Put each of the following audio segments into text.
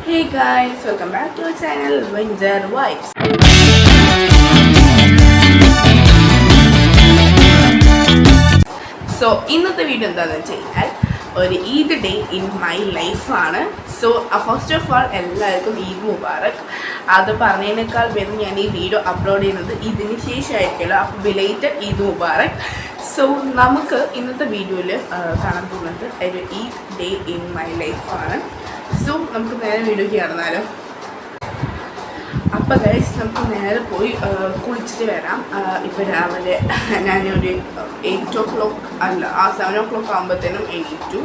Hey guys, welcome back to our channel Winter Vibes. So, ഇന്നത്തെ video എന്താണെന്ന് വെച്ച് കഴിഞ്ഞാൽ ഒരു ഈദ് ഡേ ഇൻ മൈ ലൈഫാണ്. സോ ഫസ്റ്റ് ഓഫ് ഓൾ എല്ലാവർക്കും ഈദ് മുബാറക്. അത് പറഞ്ഞതിനേക്കാൾ വേദന ഞാൻ ഈ വീഡിയോ അപ്ലോഡ് ചെയ്യുന്നത് ഇതിന് ശേഷമായിരിക്കുമല്ലോ. അപ്പോൾ ബിലേറ്റഡ് ഈദ് മുബാറക്. സോ നമുക്ക് ഇന്നത്തെ വീഡിയോയിൽ കാണാൻ പോകുന്നത് ഒരു ഈദ് ഡേ ഇൻ മൈ ലൈഫാണ്. സോ നമുക്ക് നേരെ വീഡിയോയ്ക്ക് കടന്നാലോ. അപ്പോൾ ഗൈസ് നമുക്ക് നേരെ പോയി കുളിച്ചിട്ട് വരാം. ഇപ്പോൾ രാവിലെ ഞാനൊരു 8 അല്ല 7 ആകുമ്പോഴത്തേനും എണീറ്റു.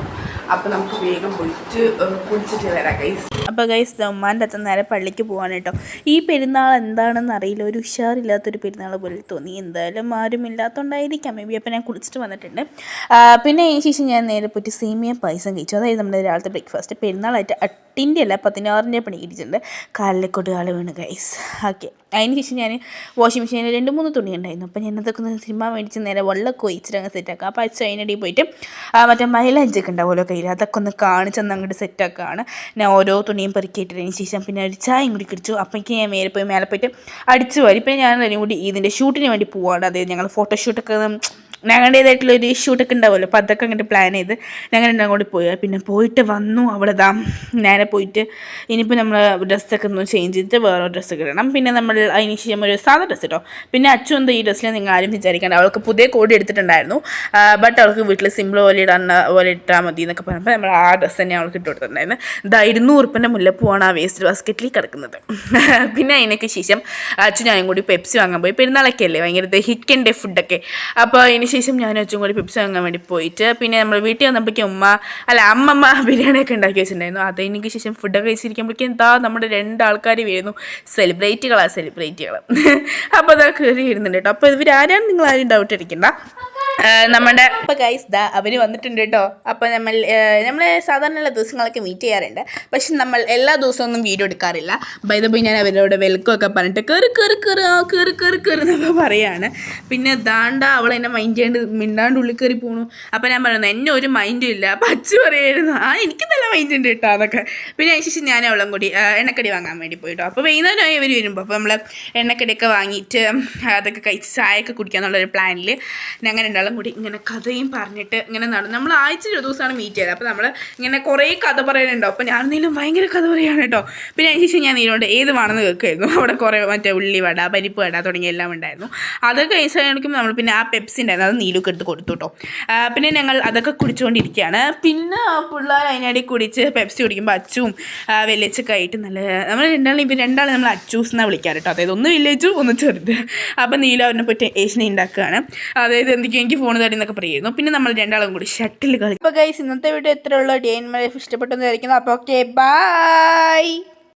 അപ്പോൾ നമുക്ക് വേഗം പോയിട്ട് കുളിച്ചിട്ട് വരാം ഗൈസ്. അപ്പോൾ ഗൈസ് ഉമ്മാൻ്റെ അച്ഛൻ നേരെ പള്ളിക്ക് പോകാൻ കേട്ടോ. ഈ പെരുന്നാൾ എന്താണെന്ന് അറിയില്ല, ഒരു ഉഷാറില്ലാത്തൊരു പെരുന്നാൾ പോലെ തോന്നി. എന്തായാലും ആരും ഇല്ലാത്തതുകൊണ്ടായിരിക്കാം മേ ബി. അപ്പോൾ ഞാൻ കുളിച്ചിട്ട് വന്നിട്ടുണ്ട്. പിന്നെ അതിന് ശേഷം ഞാൻ നേരെ പോയിട്ട് സേമിയ പായസം കഴിച്ചു. അതായത് നമ്മുടെ രാവിലത്തെ ബ്രേക്ക്ഫാസ്റ്റ്. പെരുന്നാളായിട്ട് 8ൻ്റെ അല്ല 16ൻ്റെ പണി കിട്ടിയിട്ടുണ്ട്. കാലിലേക്കോട്ട് ആൾ വീണ് ഗൈസ്. ഓക്കെ, അതിന് ശേഷം ഞാൻ വാഷിംഗ് മെഷീനിൽ 2-3 തുണി ഉണ്ടായിരുന്നു. അപ്പോൾ ഞാൻ അതൊക്കെ ഒന്ന് സിനിമ മേടിച്ച് നേരെ വെള്ളമൊക്കെ ഒഴിച്ചിട്ട് അങ്ങ് സെറ്റാക്കാം. അപ്പോൾ അച്ഛൻ അതിനിടയിൽ പോയിട്ട് മറ്റേ മൈലാഞ്ചൊക്കെ ഉണ്ടാവുമല്ലോ കയ്യിൽ, അതൊക്കെ ഒന്ന് കാണിച്ചെന്ന് അങ്ങോട്ട് സെറ്റാക്കുകയാണ്. ഞാൻ ഓരോ തുണിയും പെറുക്കിയിട്ടതിന് ശേഷം പിന്നെ ഒരു ചായയും കൂടി കുടിച്ചു. അപ്പോഴേക്ക് ഞാൻ മേലെ പോയിട്ട് അടിച്ചു വാരി. പിന്നെ ഞാൻ അതിനും കൂടി ഇതിൻ്റെ ഷൂട്ടിന് വേണ്ടി പോവാണ്. അതായത് ഞങ്ങൾ ഫോട്ടോഷൂട്ടൊക്കെ ഞങ്ങളുടേതായിട്ടുള്ളൊരു ഷൂട്ടൊക്കെ ഉണ്ടാവുമല്ലോ. അപ്പോൾ അതൊക്കെ അങ്ങോട്ട് പ്ലാൻ ചെയ്ത് ഞങ്ങൾ അങ്ങോട്ട് പോയി. പിന്നെ പോയിട്ട് വന്നു. അവിടെ നേരെ പോയിട്ട് ഇനിയിപ്പോൾ നമ്മൾ ഡ്രസ്സൊക്കെ ഒന്ന് ചേഞ്ച് ചെയ്തിട്ട് വേറെ ഡ്രസ്സൊക്കെ ഇടണം. പിന്നെ നമ്മൾ അതിന് ശേഷം ഒരു സാധാ ഡ്രസ്സ് കേട്ടോ. പിന്നെ അച്ഛൻ എന്താ ഈ ഡ്രസ്സിൽ നിങ്ങൾ ആരും വിചാരിക്കേണ്ട, അവൾക്ക് പുതിയ കോടി എടുത്തിട്ടുണ്ടായിരുന്നു. ബട്ട് അവൾക്ക് വീട്ടിൽ സിമ്പിൾ പോലെ ഇട്ടാൽ മതി എന്നൊക്കെ പറഞ്ഞപ്പോൾ നമ്മൾ ആ ഡ്രസ്സ് തന്നെ അവൾക്ക് ഇട്ട് കൊടുത്തിട്ടുണ്ടായിരുന്നു. 200 മുല്ലപ്പൂവാണ് ആ വേസ്റ്റ് ബാസ്ക്കറ്റിൽ കിടക്കുന്നത്. പിന്നെ അതിനൊക്കെ ശേഷം അച്ഛൻ ഞാനും കൂടി പെപ്സി വാങ്ങാൻ പോയി. പെരുന്നാളൊക്കെ അല്ലേ, ഭയങ്കര ദഹിക്കണ്ടേ ഫുഡൊക്കെ. അപ്പോൾ അതിന് ശേഷം ഞാൻ അച്ഛൻ കൂടി പെപ്സി വാങ്ങാൻ വേണ്ടി പോയിട്ട് പിന്നെ നമ്മൾ വീട്ടിൽ വന്നപ്പോഴേക്കും അമ്മമ്മ ബിരിയാണിയൊക്കെ ഉണ്ടാക്കി വെച്ചിട്ടുണ്ടായിരുന്നു. അതിനൊക്കെ ശേഷം ഫുഡൊക്കെ കഴിച്ചിരിക്കുമ്പോഴേക്കും എന്താ നമ്മുടെ 2 ആൾക്കാർ വരുന്നു. സെലിബ്രിറ്റികൾ അപ്പോൾ അതൊക്കെ കയറി വരുന്നുണ്ട് കേട്ടോ. അപ്പോൾ ഇവർ ആരാണ് നിങ്ങൾ ആരും ഡൗട്ട് അടിക്കണ്ട. നമ്മുടെ ഇപ്പോൾ ഗൈസ് അവർ വന്നിട്ടുണ്ട് കേട്ടോ. അപ്പോൾ നമ്മൾ സാധാരണയുള്ള ദിവസങ്ങളൊക്കെ മീറ്റ് ചെയ്യാറുണ്ട്, പക്ഷെ നമ്മൾ എല്ലാ ദിവസവും ഒന്നും വീഡിയോ എടുക്കാറില്ല. ബൈ ദ ബൈ ഞാൻ അവരോട് വെൽക്കം ഒക്കെ പറഞ്ഞിട്ട് കയറി എന്നൊക്കെ പറയാണ്. പിന്നെ ദാണ്ട അവൾ എന്നെ മൈൻഡ് ചെയ്യാണ്ട് മിണ്ടാണ്ട് ഉള്ളിൽ കയറി പോണു. അപ്പോൾ ഞാൻ പറയുന്നത് എന്നെ ഒരു മൈൻഡും ഇല്ല. അപ്പോൾ അച്ഛൻ പറയായിരുന്നു എനിക്ക് നല്ല മൈൻഡ് ഉണ്ട് കേട്ടോ അതൊക്കെ. പിന്നെ അതിനുശേഷം ഞാൻ അവളും കൂടി എണ്ണക്കടി വാങ്ങാൻ വേണ്ടി പോയിട്ടോ. അപ്പോൾ വൈകുന്നേരമായി ഇവർ വരുമ്പോൾ അപ്പോൾ നമ്മൾ എണ്ണക്കടിയൊക്കെ വാങ്ങിയിട്ട് അതൊക്കെ കഴിച്ച് ചായയൊക്കെ കുടിക്കാന്നുള്ളൊരു പ്ലാനിൽ ഞങ്ങൾ രണ്ടാളും കൂടി ഇങ്ങനെ കഥയും പറഞ്ഞിട്ട് ഇങ്ങനെ നടന്നു. നമ്മൾ ആഴ്ചയിൽ ഒരു ദിവസമാണ് മീറ്റ് ചെയ്തത്. അപ്പോൾ നമ്മൾ ഇങ്ങനെ കുറേ കഥ പറയാനുണ്ടോ. അപ്പോൾ ഞാൻ നീലും ഭയങ്കര കഥ പറയുകയാണ് കേട്ടോ. പിന്നെ അതിന് ശേഷം ഞാൻ നീലോണ്ട് ഏത് വേണമെന്ന് കേൾക്കുമായിരുന്നു. അവിടെ കുറേ മറ്റേ ഉള്ളിവട, പരിപ്പ് വട തുടങ്ങിയ എല്ലാം ഉണ്ടായിരുന്നു. അതൊക്കെ കഴിച്ചായിരിക്കും നമ്മൾ. പിന്നെ ആ പെപ്സി ഉണ്ടായിരുന്നു, അത് നീലൊക്കെ എടുത്ത് കൊടുത്തു കേട്ടോ. പിന്നെ ഞങ്ങൾ അതൊക്കെ കുടിച്ചുകൊണ്ടിരിക്കുകയാണ്. പിന്നെ പിള്ളേർ അതിനിടയിൽ കുടിച്ച് പെപ്സി കുടിക്കുമ്പോൾ അച്ചും വലിയച്ചൊക്കെ ആയിട്ട് നല്ല നമ്മൾ രണ്ടാളും നമ്മൾ അച്ചൂസ് എന്നാണ് വിളിക്കാറ് കേട്ടോ. അതായത് ഒന്ന് വില്ലേജു ഒന്ന് ചെറുത്. അപ്പോൾ നീല അവനെ പറ്റി ഏഷ്യനെ ഉണ്ടാക്കുകയാണ്. അതായത് എന്തൊക്കെയോ എനിക്ക് ഫോൺ തടി എന്നൊക്കെ പറയുന്നു. പിന്നെ നമ്മൾ 2 ആളും കൂടി ഷട്ടിൽ കളി. അപ്പോൾ ഗൈസ് ഇന്നത്തെ വീഡിയോ എത്രയുള്ള ഡേ ഇൻ മൈ ലൈഫ് ഇഷ്ടപ്പെട്ടെന്ന് വിചാരിക്കുന്നു. അപ്പോൾ ഓക്കെ, ബൈ.